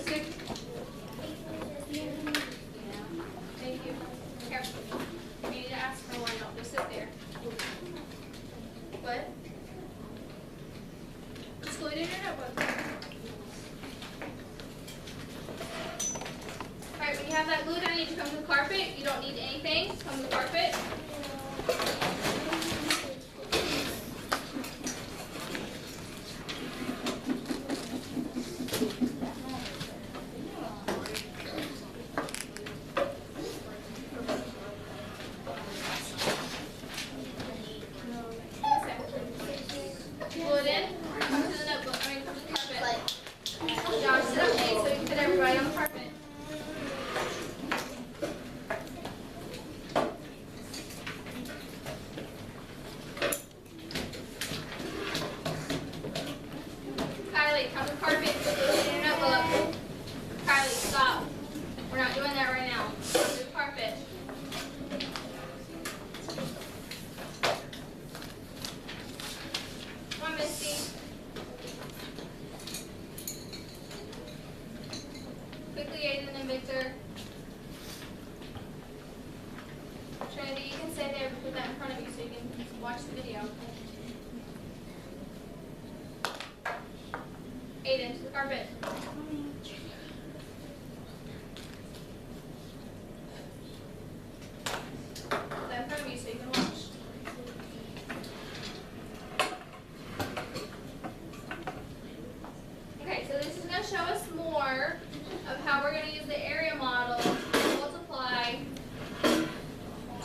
Mister? Thank you. Here. You need to ask for one. Don't just sit there. What? Excluded your notebook. Alright, when you have that glue down, you need to come to the carpet. You don't need anything. Come to the carpet. Glue it in. Come to the notebook. Come to the carpet. Josh, sit up, Nate, so you can put everybody on the carpet. Kylie, come to the carpet. Put your notebook. Kylie, stop. We're not doing that right now. Come to the carpet. Come on, Misty. Quickly, Aiden and Victor. Trinity, you can stay there, but put that in front of you so you can watch the video. Aiden, to the carpet. Put that in front of you so you can watch. Okay, so this is going to show us more of how we're going to use the area model to multiply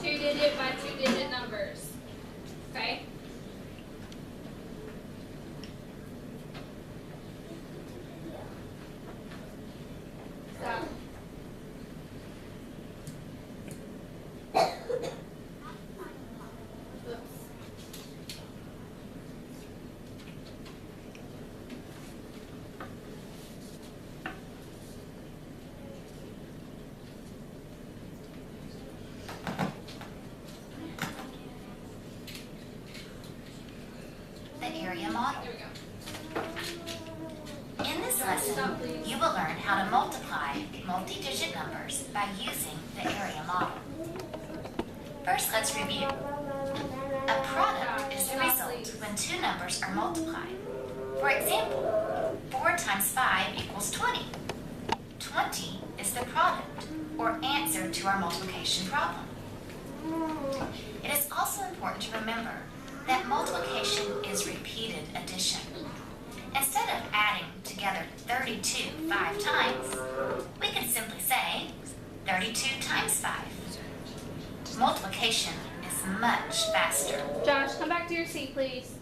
two-digit by two-digit numbers. Okay? Stop. Oops. The area model. There we go. In this lesson, you will learn how to multiply multi-digit numbers by using the area model. First, let's review. A product is the result when two numbers are multiplied. For example, 4 times 5 equals 20. 20 is the product, or answer to our multiplication problem. It is also important to remember that multiplication is repeated addition. Instead of adding together 32 5 times, we can simply say 32 times 5. Multiplication is much faster. Josh, come back to your seat, please.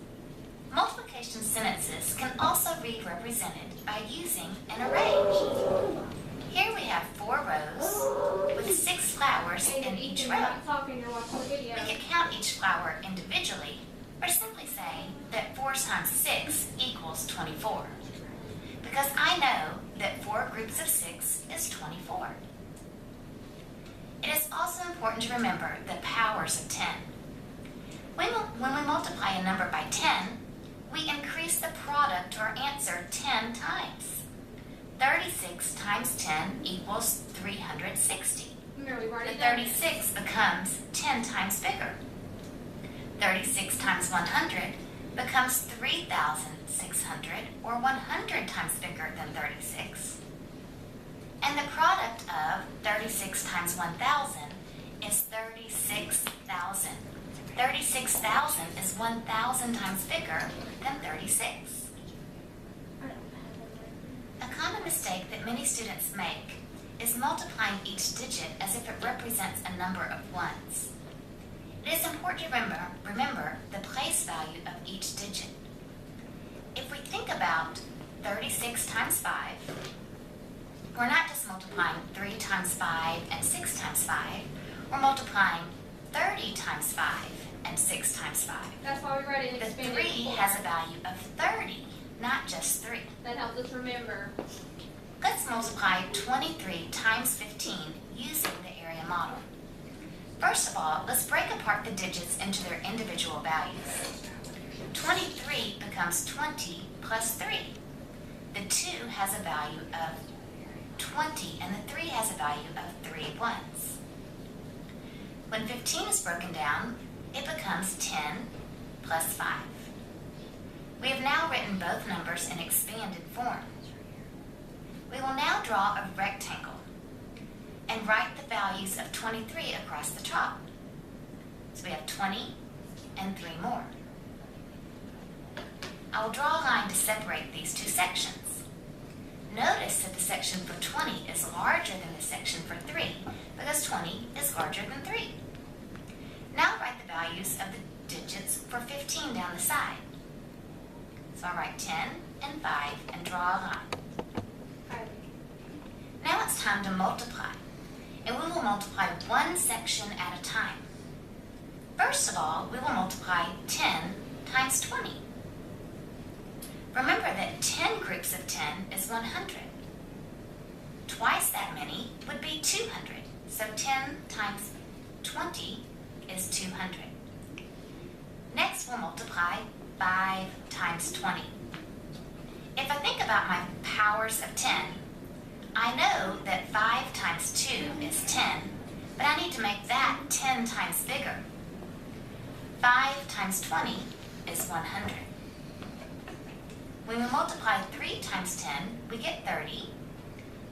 Multiplication sentences can also be represented by using an array. Here we have 4 rows with 6 flowers in each You're row. not talking, you're watching the video. We can count each flower individually, or simply say that 4 times 6 equals 24. Because I know that 4 groups of 6 is 24. It is also important to remember the powers of 10. When we multiply a number by 10, we increase the product or answer 10 times. 36 times 10 equals 360. Remember, we've already The done 36 becomes 10 times bigger. 36 times 100 becomes 3,600, or 100 times bigger than 36. And the product of 36 times 1,000 is 36,000. 36,000 is 1,000 times bigger than 36. A common mistake that many students make is multiplying each digit as if it represents a number of ones. It is important to remember the place value of each digit. If we think about 36 times 5, we're not just multiplying 3 times 5 and 6 times 5. We're multiplying 30 times 5 and 6 times 5. That's why we write it in The expanded 3 form. has a value of 30, not just 3. That helps us remember. Let's multiply 23 times 15 using the area model. First of all, let's break apart the digits into their individual values. 23 becomes 20 plus 3. The 2 has a value of 20, and the 3 has a value of 3 ones. When 15 is broken down, it becomes 10 plus 5. We have now written both numbers in expanded form. We will now draw a rectangle and write the values of 23 across the top. So we have 20 and 3 more. I will draw a line to separate these two sections. Notice that the section for 20 is larger than the section for 3 because 20 is larger than 3. Now write the values of the digits for 15 down the side. So I write 10 and 5 and draw a line. Now it's time to multiply, and we will multiply one section at a time. First of all, we will multiply 10 times 20. Remember that 10 groups of 10 is 100. Twice that many would be 200, so 10 times 20 is 200. Next, we'll multiply 5 times 20. If I think about my powers of 10, I know that 5 times 2 is 10, but I need to make that 10 times bigger. 5 times 20 is 100. When we multiply 3 times 10, we get 30,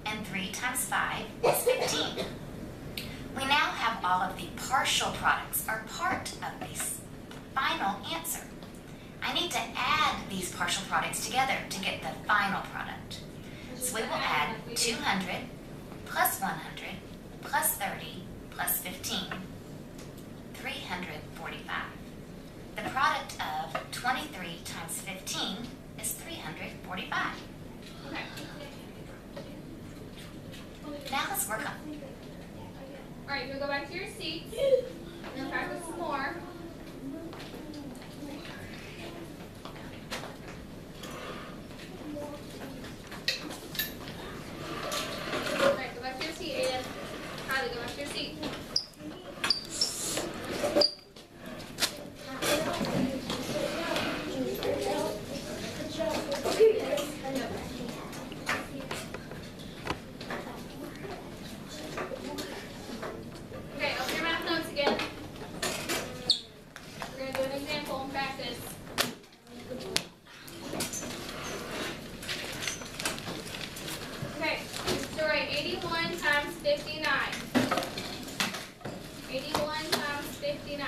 and 3 times 5 is 15. We now have all of the partial products, or part of this final answer. I need to add these partial products together to get the final product. So we will add 200 plus 100 plus 30 plus 15, 345. The product of 23 times 15 is 345. Okay. Now let's work on. All right, you'll go back to your seats and practice some more. All right, go back to your seat, Aiden. Kylie, go back to your seat. Okay, open your math notes again. We're going to do an example and practice. Okay, so write 81 times 59. 81 times 59.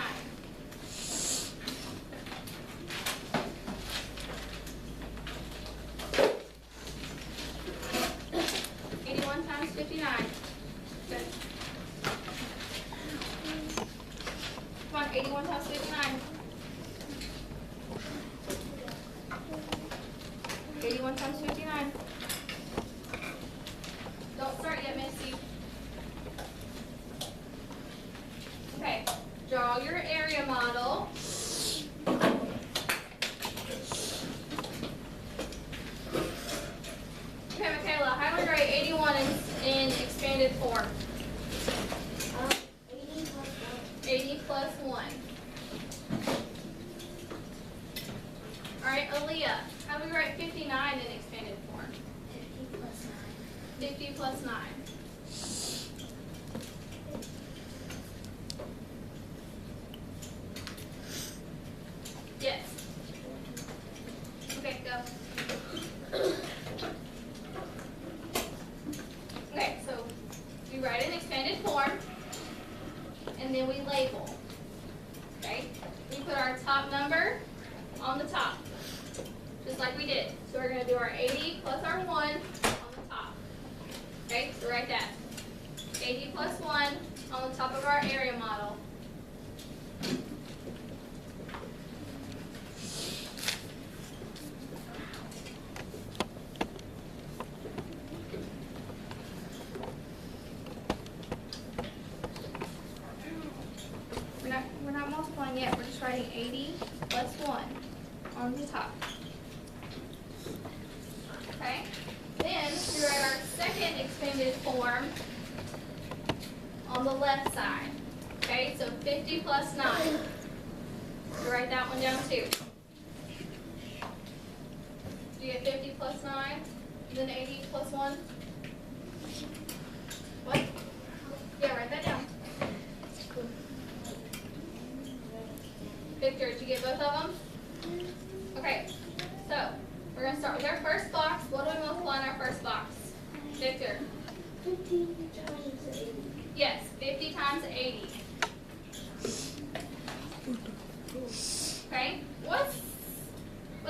Times 59. Good. Come on, 81 times 59. 81 times 59. Don't start yet, Missy. Okay, draw your area model. Okay, Michaela, how would you write 81 in expanded form? 80 plus 1. Alright, Aaliyah, how do we write 59 in expanded form? 50 plus 9. Yes. Okay, go. Okay, so we write in expanded form, and then we label. Okay? We put our top number on the top, just like we did. So we're going to do our 80 plus our 1 on the top. Okay, so write that. 80 plus 1 on the top of our area model. We're not multiplying yet, we're just writing 80 plus 1 on the top. Okay? Then we write our second expanded form on the left side. Okay, so 50 plus 9. So write that one down too. Do you get 50 plus 9? Then 80 plus 1? Victor. 50 times 80. Yes, 50 times 80. Okay, what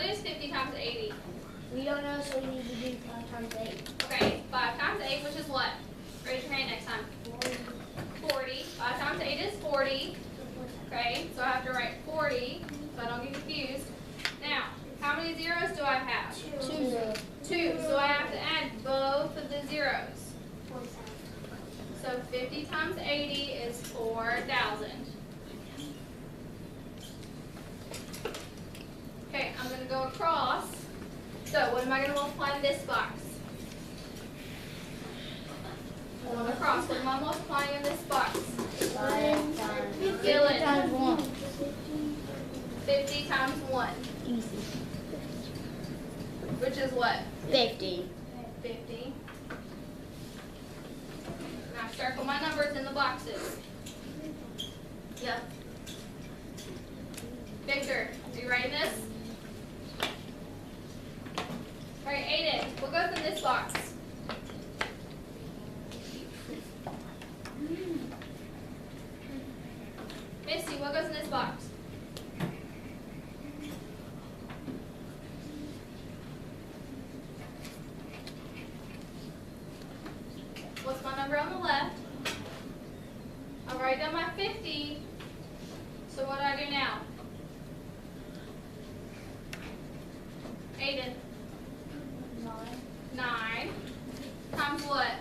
is 50 times 80? We don't know, so we need to do 5 times 8. Okay, 5 times 8, which is what? Raise your hand next time. 40. 5 times 8 is 40. Okay, so I have to write 40, so I don't get confused. Now, how many zeros do I have? 2. 2, so I have to add both of the zeros. So 50 times 80 is 4,000. Okay, I'm going to go across. So what am I going to multiply in this box? Going across. What am I multiplying in this box? 5 times Dylan. 1. 50 times 1, Easy. which is what? 50. 50. Now circle my numbers in the boxes. Yep. Victor, are you writing this? All right, Aiden, what goes in this box? Misty, what goes in this box? What's my number on the left? I'll write down my 50. So what do I do now? Aiden. 9 times what?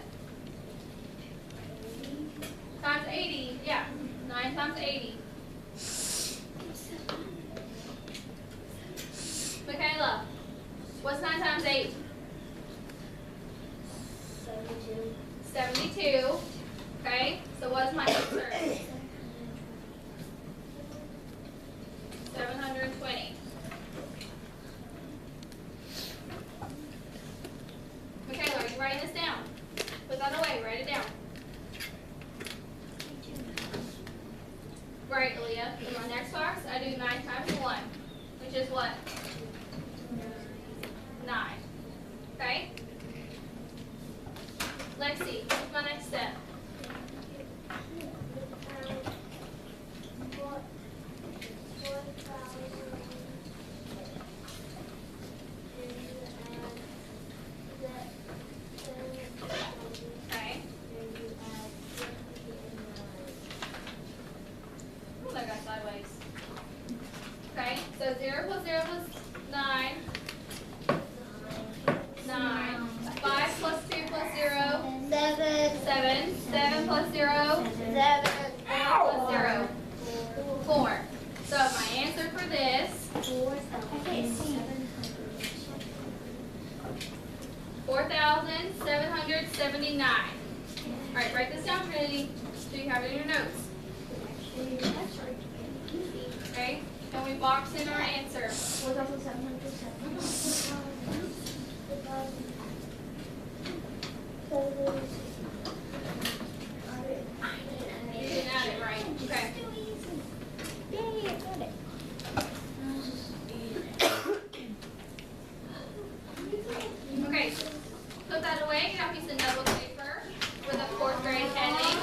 Times 80. Yeah. 9 times 80. Michaela, what's 9 times 8? 72. 72. Okay, so what's my answer? 720. Michaela, are you writing this down? Put that away, write it down. Right, Aaliyah. In my next box, I do 9 times 1, which is what? 9. Okay? Lexi, what's my next step? Okay. Oh, that got sideways. Okay, so 0 plus 0 plus 9. 9. 5 plus 2 plus 0. 7. 7. 7 plus 0. 7. Plus 0. 4. So my answer for this, 4,779. All right, write this down, Trinity, so you have it in your notes. Okay, and we box in our answer. You didn't add it right. Okay. Yay, I got it. Okay, put that away. Get a piece of double paper with a 4th grade heading.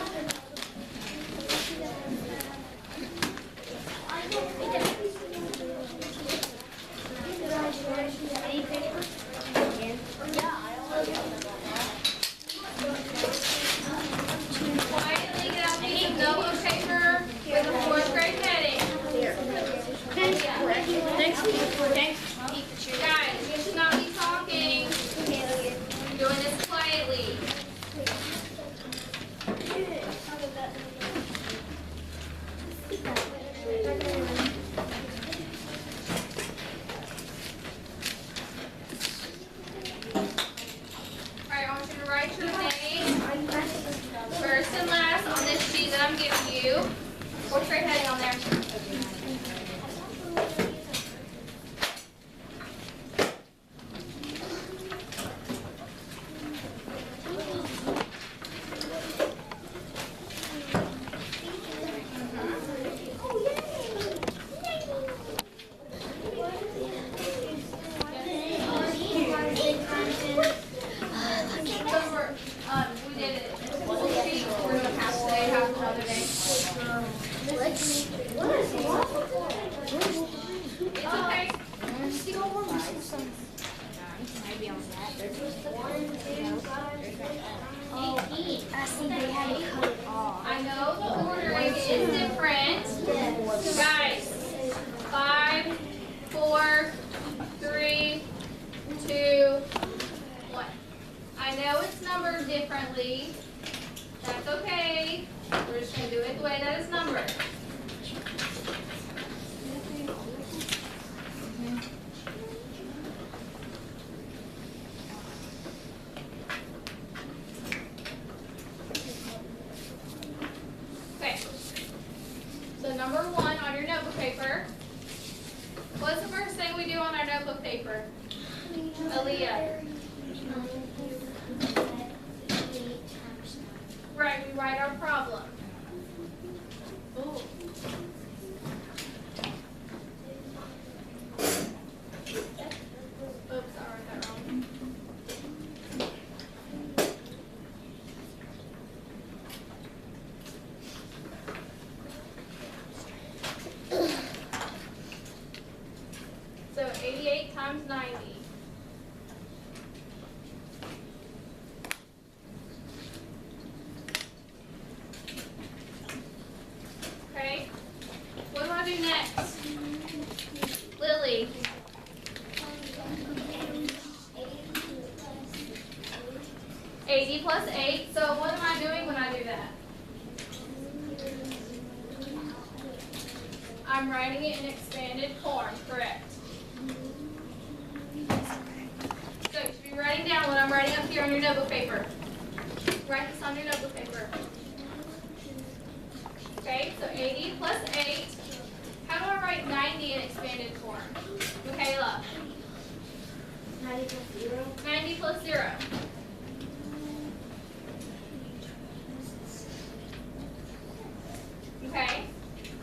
Quietly get out a piece of double paper with a 4th grade heading. Guys, you should not be talking. I'm doing this quietly. Alright, I want you to write your name first and last on this sheet that I'm giving you. 4th grade heading on there. 18. I see they had to cut it off. I know the ordering is different. Guys, 5, 4, 3, 2, 1. I know it's numbered differently. That's okay. We're just going to do it the way that it's numbered. Okay. So number 1 on your notebook paper. What's the first thing we do on our notebook paper? Aaliyah. Right, we write our problem. Ooh. Oops, I wrote that wrong. So 88 times 90. Okay. What do I do next? Lily. 80 plus 8. So what am I doing when I do that? I'm writing it in expanded form, correct? So you should be writing down what I'm writing up here on your notebook paper. Write this on your notebook paper. Okay, so 80 plus 8. How do I write 90 in expanded form? Michaela. 90 plus 0. 90 plus 0. Okay,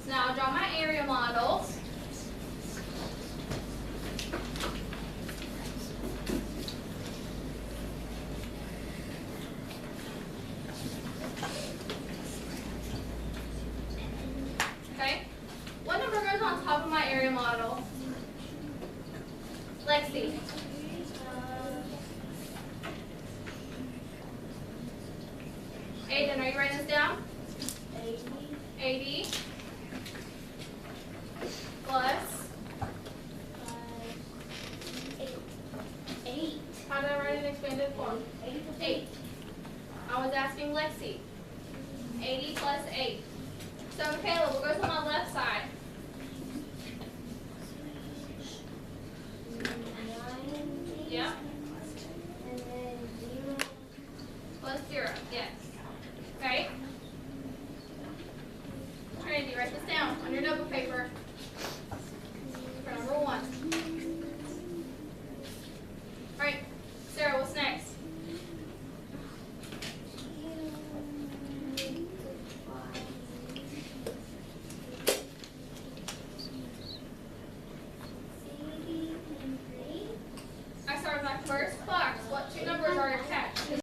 so now I'll draw my area model. Okay, what number goes on top of my area model? Lexi. Aiden, are you writing this down? 80 plus 8. how did I write it in expanded form? 8. I was asking Lexi. 80 plus 8. So Michaela, we'll go to my left side. 90. Yeah. And then 0. Plus 0. Yes.